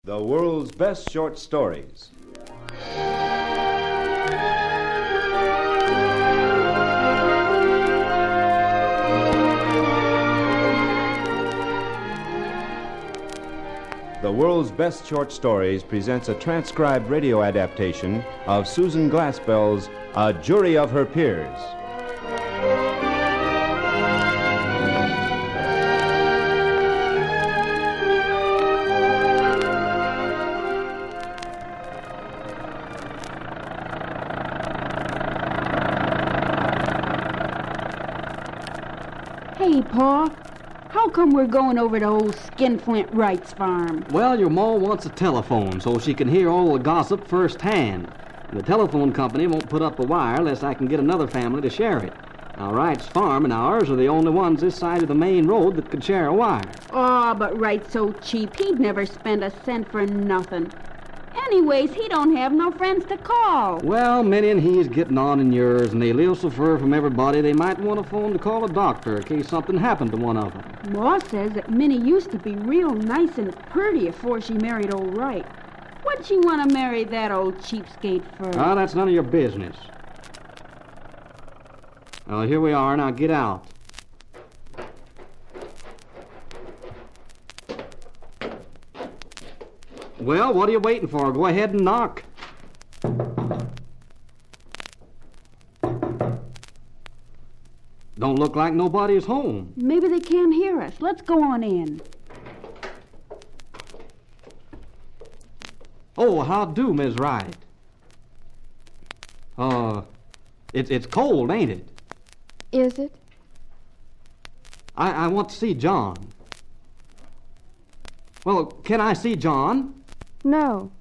The world's best short stories. The World's Best Short Stories presents a transcribed radio adaptation of Susan Glaspell's A Jury of Her Peers. Hey, Pa, how come we're going over to old Skinflint Wright's farm? Well, your ma wants a telephone so she can hear all the gossip firsthand. And the telephone company won't put up a wire unless I can get another family to share it. Now, Wright's farm and ours are the only ones this side of the main road that could share a wire. Oh, but Wright's so cheap, he'd never spend a cent for nothing. Anyways, he don't have no friends to call. Well, Minnie and he's getting on in years, and they live so far from everybody they might want a phone to call a doctor in case something happened to one of them. Ma says that Minnie used to be real nice and pretty afore she married old Wright. What'd she want to marry that old cheapskate for? Ah, that's none of your business. Well, here we are. Now get out. Well, what are you waiting for? Go ahead and knock. Don't look like nobody is home. Maybe they can't hear us. Let's go on in. Oh, how do, Miss Wright? It's cold, ain't it? Is it? I want to see John. Well, can I see John? No.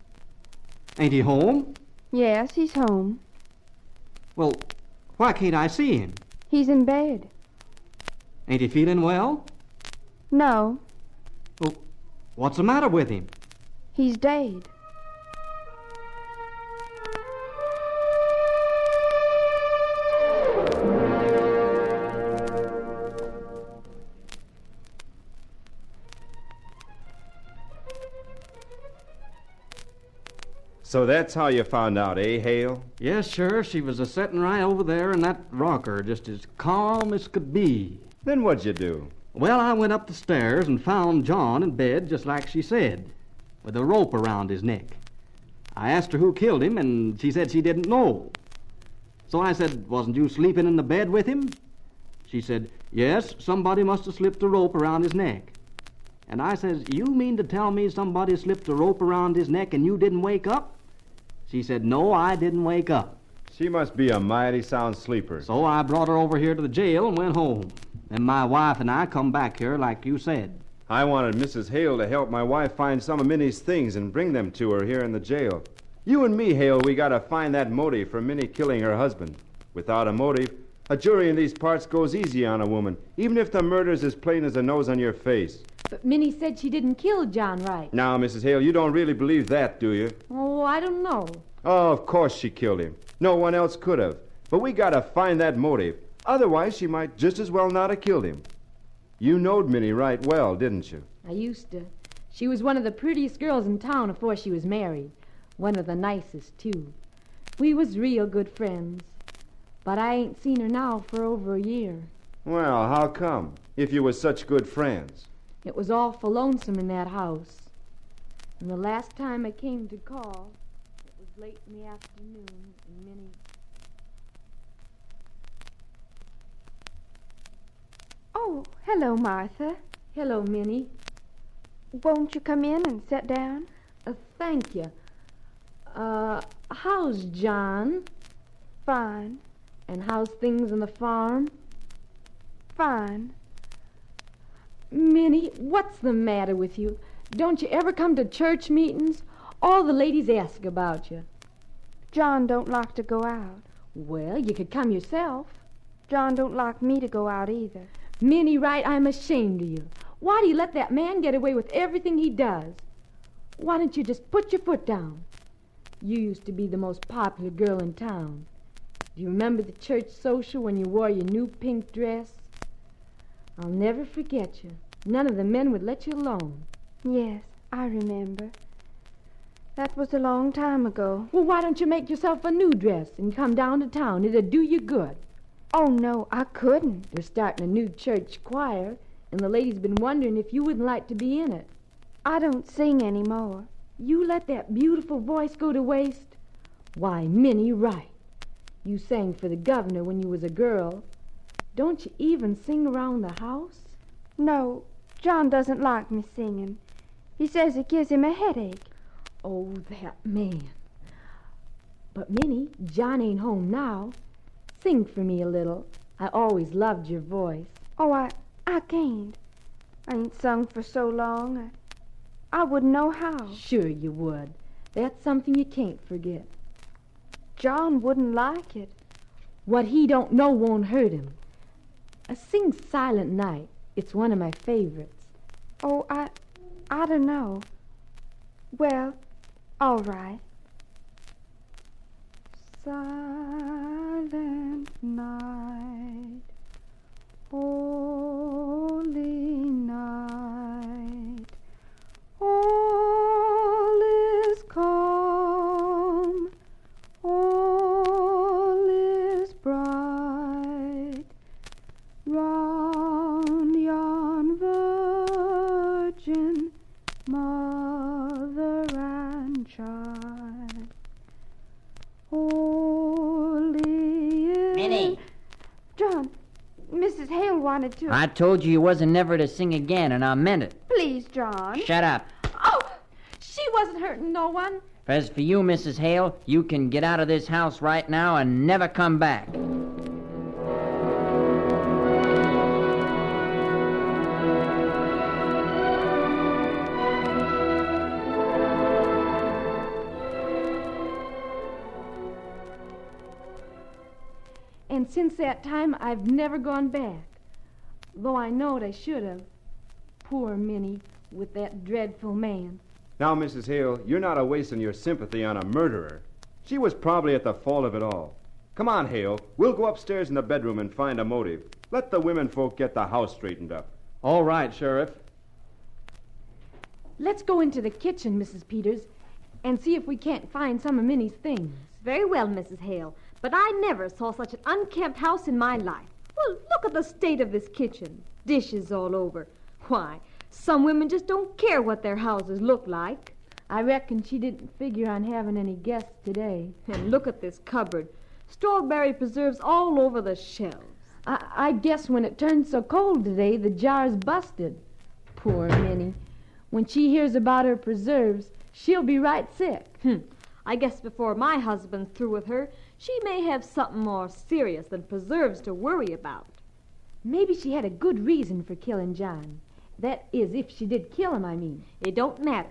Ain't he home? Yes, he's home. Well, why can't I see him? He's in bed. Ain't he feeling well? No, Well, what's the matter with him? he's dead. So that's how you found out, eh, Hale? Yes, sure. She was a-setting right over there in that rocker, just as calm as could be. Then what'd you do? Well, I went up the stairs and found John in bed, just like she said, with a rope around his neck. I asked her who killed him, and she said she didn't know. So I said, wasn't you sleeping in the bed with him? She said, yes, somebody must have slipped a rope around his neck. And I says, you mean to tell me somebody slipped a rope around his neck and you didn't wake up? She said, no, I didn't wake up. She must be a mighty sound sleeper. So I brought her over here to the jail and went home. Then my wife and I come back here like you said. I wanted Mrs. Hale to help my wife find some of Minnie's things and bring them to her here in the jail. You and me, Hale, we gotta find that motive for Minnie killing her husband. Without a motive, a jury in these parts goes easy on a woman, even if the murder's as plain as the nose on your face. But Minnie said she didn't kill John Wright. Now, Mrs. Hale, you don't really believe that, do you? Oh, I don't know. Oh, of course she killed him. No one else could have. But we gotta find that motive. Otherwise, she might just as well not have killed him. You knowed Minnie right well, didn't you? I used to. She was one of the prettiest girls in town before she was married. One of the nicest, too. We was real good friends. But I ain't seen her now for over a year. Well, how come, if you was such good friends? It was awful lonesome in that house. And the last time I came to call, it was late in the afternoon, and Minnie... Oh, hello, Martha. Hello, Minnie. Won't you come in and sit down? Thank you. How's John? Fine, And how's things on the farm? fine. Minnie, what's the matter with you? Don't you ever come to church meetings? All the ladies ask about you. John don't like to go out. Well, you could come yourself. John don't like me to go out either. Minnie Wright, I'm ashamed of you. Why do you let that man get away with everything he does? Why don't you just put your foot down? You used to be the most popular girl in town. Do you remember the church social when you wore your new pink dress? I'll never forget you. None of the men would let you alone. Yes, I remember. That was a long time ago. Well, why don't you make yourself a new dress and come down to town? It'd do you good. Oh, no, I couldn't. We're starting a new church choir, and the lady's been wondering if you wouldn't like to be in it. I don't sing anymore. You let that beautiful voice go to waste? Why, Minnie, right. You sang for the governor when you was a girl. Don't you even sing around the house? No, John doesn't like me singing. He says it gives him a headache. Oh, that man. But, Minnie, John ain't home now. Sing for me a little. I always loved your voice. Oh, I can't. I ain't sung for so long. I wouldn't know how. Sure you would. That's something you can't forget. John wouldn't like it. What he don't know won't hurt him. Sing Silent Night. It's one of my favorites. Oh, I don't know. Well, all right. Silent night, holy night, all is calm, all is bright, round yon virgin mother and child. Holy is... Minnie. John, Mrs. Hale wanted to... I told you wasn't never to sing again, and I meant it. Please, John. Shut up. Oh, she wasn't hurting no one. As for you, Mrs. Hale, you can get out of this house right now and never come back. And since that time, I've never gone back. Though I knowed I should have. Poor Minnie, with that dreadful man. Now, Mrs. Hale, you're not a-wasting your sympathy on a murderer. She was probably at the fault of it all. Come on, Hale. We'll go upstairs in the bedroom and find a motive. Let the women folk get the house straightened up. All right, Sheriff. Let's go into the kitchen, Mrs. Peters, and see if we can't find some of Minnie's things. Very well, Mrs. Hale, but I never saw such an unkempt house in my life. Well, look at the state of this kitchen. Dishes all over. Why, some women just don't care what their houses look like. I reckon she didn't figure on having any guests today. And look at this cupboard. Strawberry preserves all over the shelves. I guess when it turned so cold today, the jar's busted. Poor Minnie. When she hears about her preserves, she'll be right sick. I guess before my husband's through with her, she may have something more serious than preserves to worry about. Maybe she had a good reason for killing John. That is, if she did kill him, I mean. It don't matter.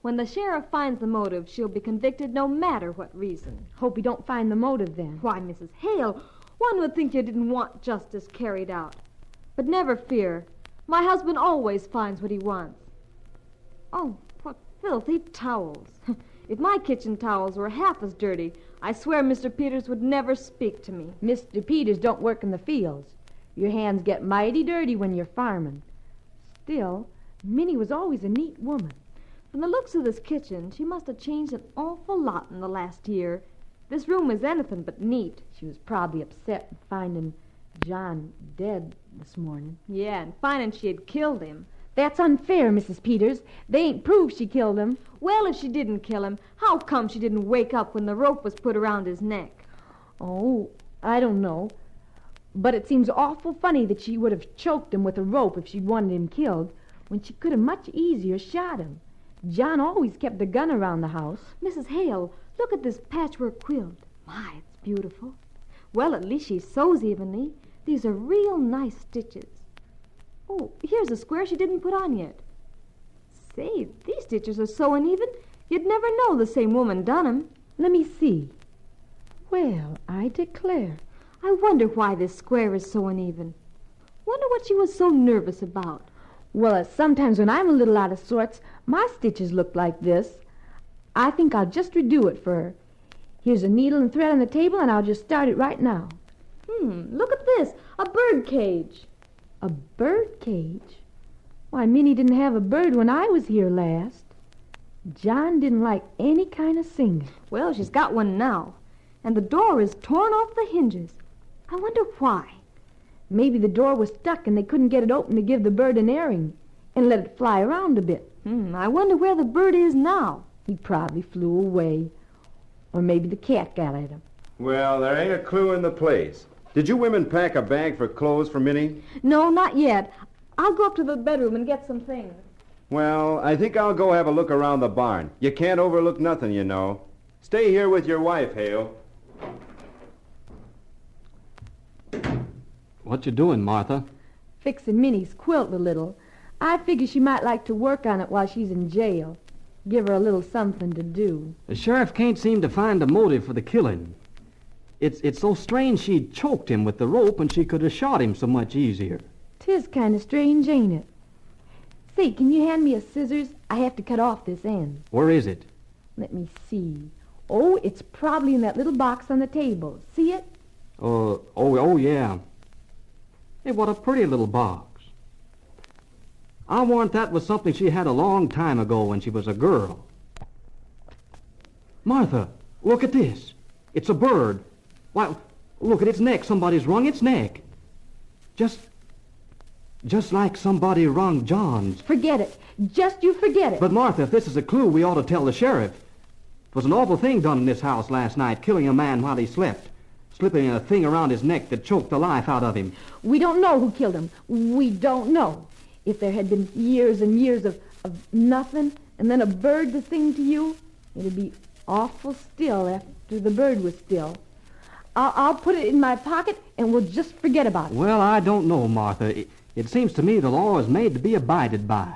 When the sheriff finds the motive, she'll be convicted no matter what reason. Hope he don't find the motive then. Why, Mrs. Hale, one would think you didn't want justice carried out. But never fear. My husband always finds what he wants. Oh, what filthy towels. If my kitchen towels were half as dirty, I swear Mr. Peters would never speak to me. Mr. Peters don't work in the fields. Your hands get mighty dirty when you're farming. Still, Minnie was always a neat woman. From the looks of this kitchen, she must have changed an awful lot in the last year. This room is anything but neat. She was probably upset finding John dead this morning. Yeah, and finding she had killed him. That's unfair, Mrs. Peters. They ain't proved she killed him. Well, if she didn't kill him, how come she didn't wake up when the rope was put around his neck? Oh, I don't know. But it seems awful funny that she would have choked him with a rope if she'd wanted him killed, when she could have much easier shot him. John always kept a gun around the house. Mrs. Hale, look at this patchwork quilt. My, it's beautiful. Well, at least she sews evenly. These are real nice stitches. Oh, here's a square she didn't put on yet. Say, these stitches are so uneven, you'd never know the same woman done 'em. Let me see. Well, I declare. I wonder why this square is so uneven. Wonder what she was so nervous about. Well, sometimes when I'm a little out of sorts, my stitches look like this. I think I'll just redo it for her. Here's a needle and thread on the table, and I'll just start it right now. Look at this, a bird cage. A bird cage? Why, Minnie didn't have a bird when I was here last. John didn't like any kind of singing. Well, she's got one now. And the door is torn off the hinges. I wonder why. Maybe the door was stuck and they couldn't get it open to give the bird an airing and let it fly around a bit. I wonder where the bird is now. He probably flew away. Or maybe the cat got at him. Well, there ain't a clue in the place. Did you women pack a bag for clothes for Minnie? No, not yet. I'll go up to the bedroom and get some things. Well, I think I'll go have a look around the barn. You can't overlook nothing, you know. Stay here with your wife, Hale. What you doing, Martha? Fixing Minnie's quilt a little. I figure she might like to work on it while she's in jail. Give her a little something to do. The sheriff can't seem to find a motive for the killing. It's so strange she choked him with the rope when she could have shot him so much easier. 'Tis kind of strange, ain't it? Say, can you hand me a scissors? I have to cut off this end. Where is it? Let me see. Oh, it's probably in that little box on the table. See it? Oh, yeah. Hey, what a pretty little box. I'll warrant that was something she had a long time ago when she was a girl. Martha, look at this. It's a bird. Why, look at its neck. Somebody's wrung its neck. Just like somebody wrung John's. Forget it. Just you forget it. But, Martha, if this is a clue, we ought to tell the sheriff. It was an awful thing done in this house last night, killing a man while he slept, slipping a thing around his neck that choked the life out of him. We don't know who killed him. We don't know. If there had been years and years of nothing, and then a bird to sing to you, it'd be awful still after the bird was still. I'll put it in my pocket, and we'll just forget about it. Well, I don't know, Martha. It seems to me the law is made to be abided by.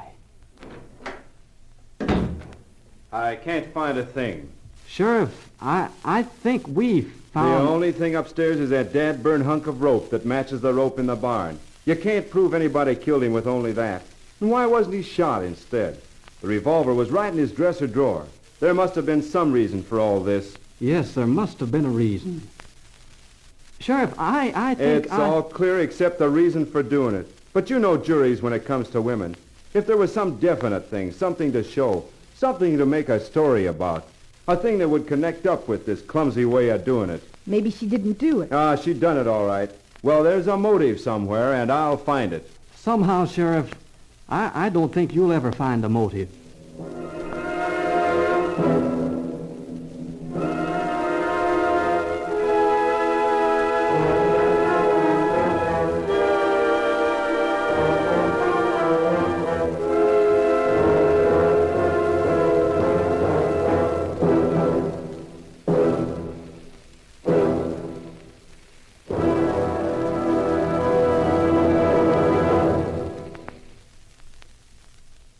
I can't find a thing. Sheriff, I think we've found... The only thing upstairs is that dad-burned hunk of rope that matches the rope in the barn. You can't prove anybody killed him with only that. And why wasn't he shot instead? The revolver was right in his dresser drawer. There must have been some reason for all this. Yes, there must have been a reason. Sheriff, I think It's all clear except the reason for doing it. But you know juries when it comes to women. If there was some definite thing, something to show, something to make a story about, a thing that would connect up with this clumsy way of doing it. Maybe she didn't do it. She done it all right. Well, there's a motive somewhere, and I'll find it. Somehow, Sheriff, I don't think you'll ever find a motive.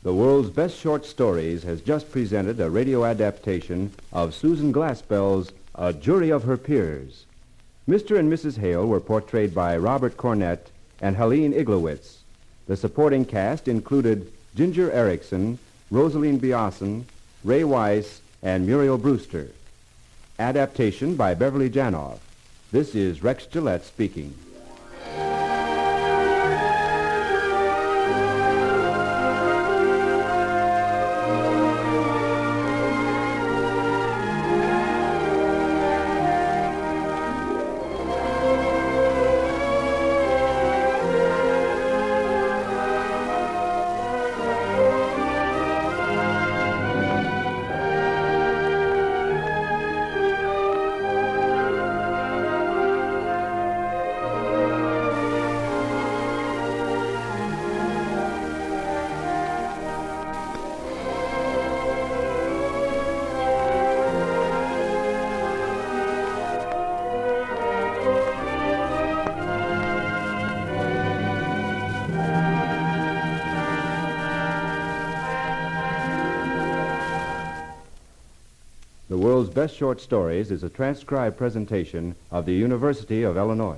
The World's Best Short Stories has just presented a radio adaptation of Susan Glaspell's A Jury of Her Peers. Mr. and Mrs. Hale were portrayed by Robert Cornett and Helene Iglowitz. The supporting cast included Ginger Erickson, Rosaline Biasen, Ray Weiss, and Muriel Brewster. Adaptation by Beverly Janoff. This is Rex Gillette speaking. The World's Best Short Stories is a transcribed presentation of the University of Illinois.